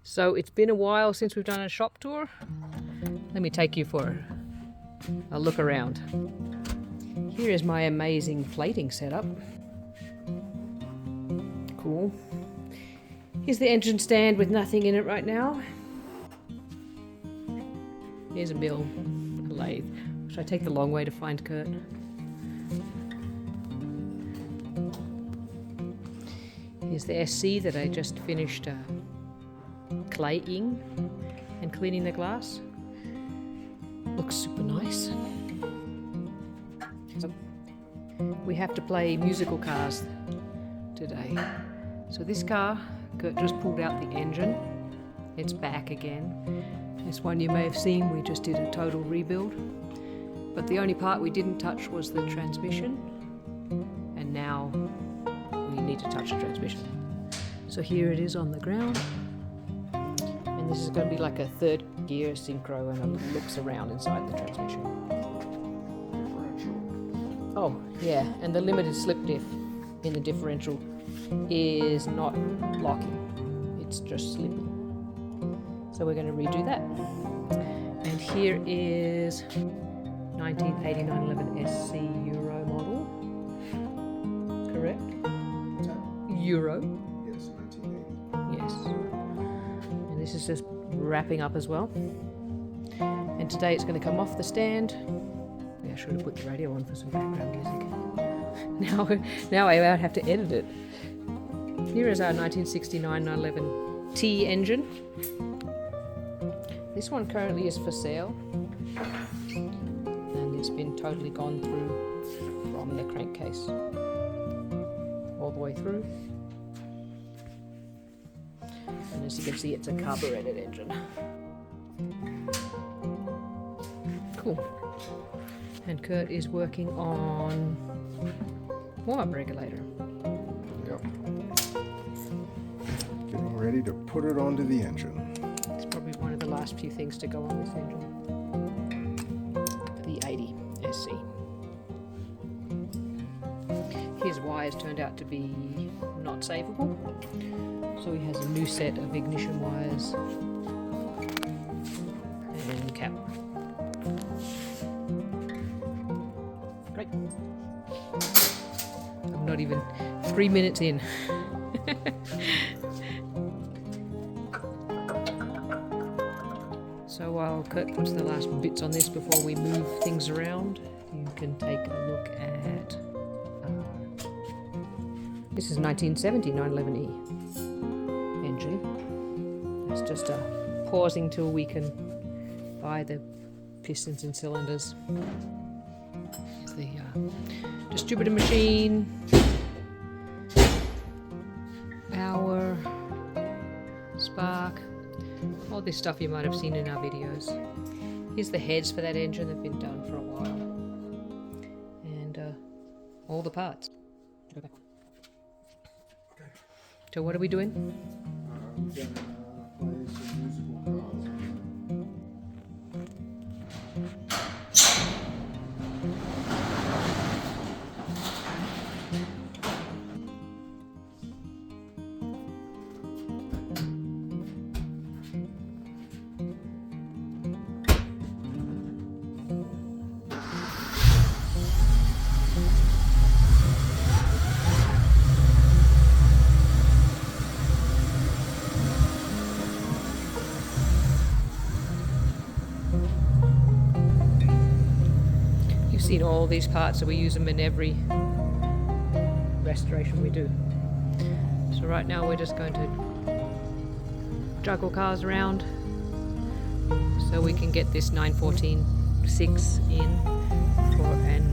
So it's been a while since we've done a shop tour. Let me take you for a look around. Here is my amazing plating setup. Cool. Here's the engine stand with nothing in it right now. Here's a mill, a lathe. Should I take the long way to find Kurt? Here's the SC that I just finished claying and cleaning the glass. Looks super nice. So we have to play musical cars today. So this car, Kurt just pulled out the engine. It's back again. This one you may have seen, we just did a total rebuild. But the only part we didn't touch was the transmission. And now we need to touch the transmission. So here it is on the ground. And this is going to be like a third gear synchro, and it looks around inside the transmission. Oh, yeah, and the limited slip diff in the differential is not locking. It's just slipping. So we're going to redo that. And here is 1989-11 SC Euro model. Correct? Euro. Yes, 1980. Yes. And this is just wrapping up as well. And today it's going to come off the stand. Yeah, I should have put the radio on for some background music. Now I won't have to edit it. Here is our 1969-911 T engine. This one currently is for sale. And it's been totally gone through from the crankcase all the way through. And as you can see, it's a carbureted engine. Cool. And Kurt is working on warm-up regulator. Yep. Getting ready to put it onto the engine. It's probably one of the last few things to go on this engine. The 80 SC. His wires turned out to be not savable, so he has a new set of ignition wires and cap. Great. I'm not even 3 minutes in. So while Kurt puts the last bits on this before we move things around, you can take a look at this is 1970 911E engine. It's just pausing till we can buy the pistons and cylinders. Here's the distributor machine, power, spark, all this stuff you might have seen in our videos. Here's the heads for that engine that have been done for a while. And all the parts. Go back. Okay. So what are we doing? We're gonna play some musical cars. Seen all these parts, so we use them in every restoration we do. So right now we're just going to juggle cars around so we can get this 914-6 in for an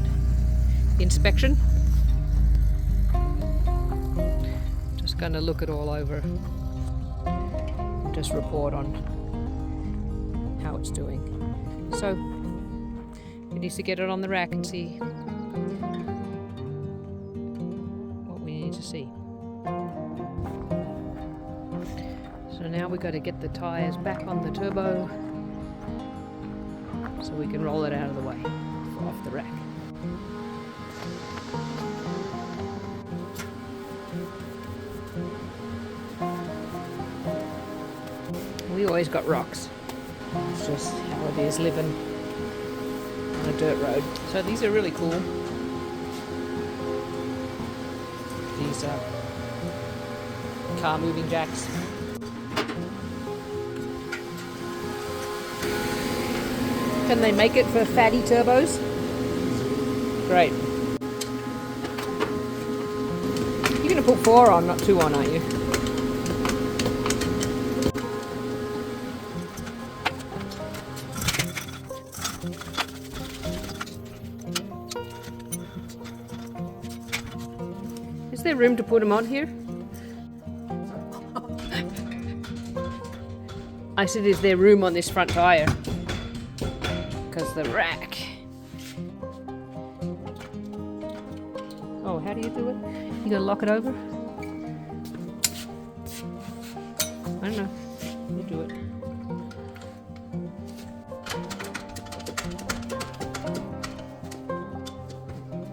inspection. Just going to look it all over and just report on how it's doing. So we need to get it on the rack and see what we need to see. So now we've got to get the tyres back on the turbo so we can roll it out of the way off the rack. We always got rocks. It's just how it is living on a dirt road. So these are really cool. These car moving jacks. Can they make it for fatty turbos? Great. You're going to put 4 on, not 2 on, aren't you? Is there room to put them on here? I said, is there room on this front tyre? Because the rack. Oh, how do you do it? You gotta lock it over? I don't know. You do it.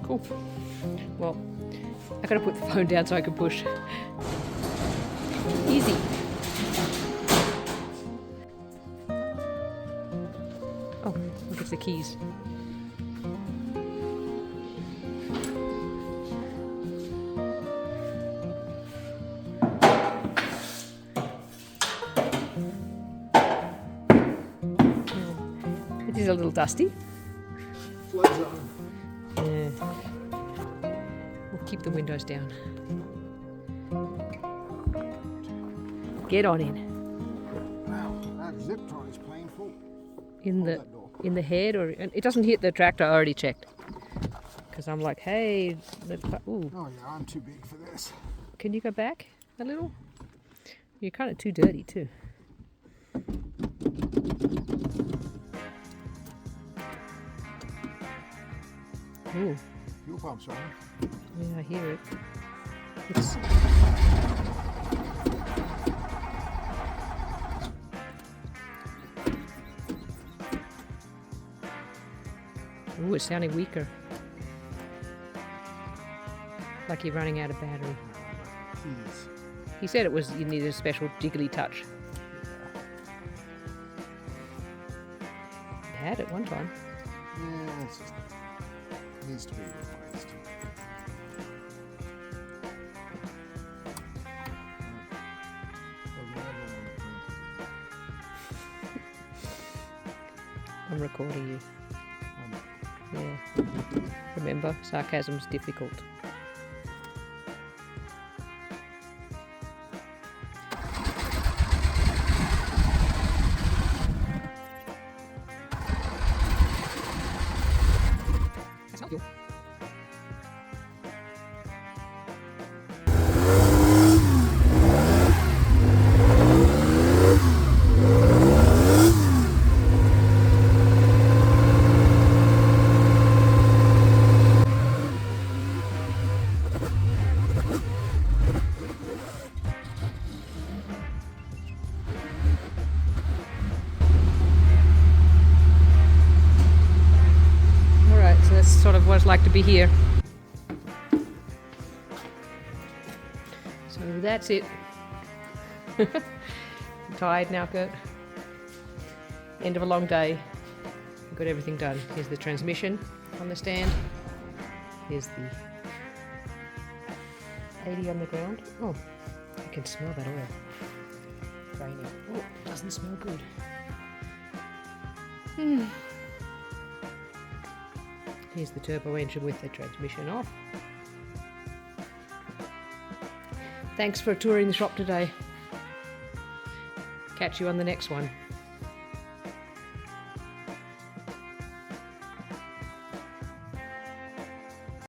Cool. Well, I gotta put the phone down so I can push. Easy. Oh, look, it's the keys. It is a little dusty. Flood zone. Yeah. We'll keep the windows down. Get on in. Wow, that zip tie is painful. In the head, or it doesn't hit the tractor. I already checked. Because I'm like, hey, ooh. Oh yeah, I'm too big for this. Can you go back a little? You're kind of too dirty too. Ooh. Fuel pump's on. Yeah, I hear it. It's... Ooh, it's sounding weaker. Like you're running out of battery. Keys. He said it was, you needed a special jiggly touch. You had it one time. Yeah, it's just needs to be replaced. I'm recording you. Yeah. Remember, sarcasm's difficult. That's not you. So that's sort of what it's like to be here. So that's it. I'm tired now, Kurt. End of a long day. Got everything done. Here's the transmission on the stand. Here's the 80 on the ground. Oh, I can smell that oil. Raining. Oh, it doesn't smell good. Here's the turbo engine with the transmission off. Thanks for touring the shop today. Catch you on the next one.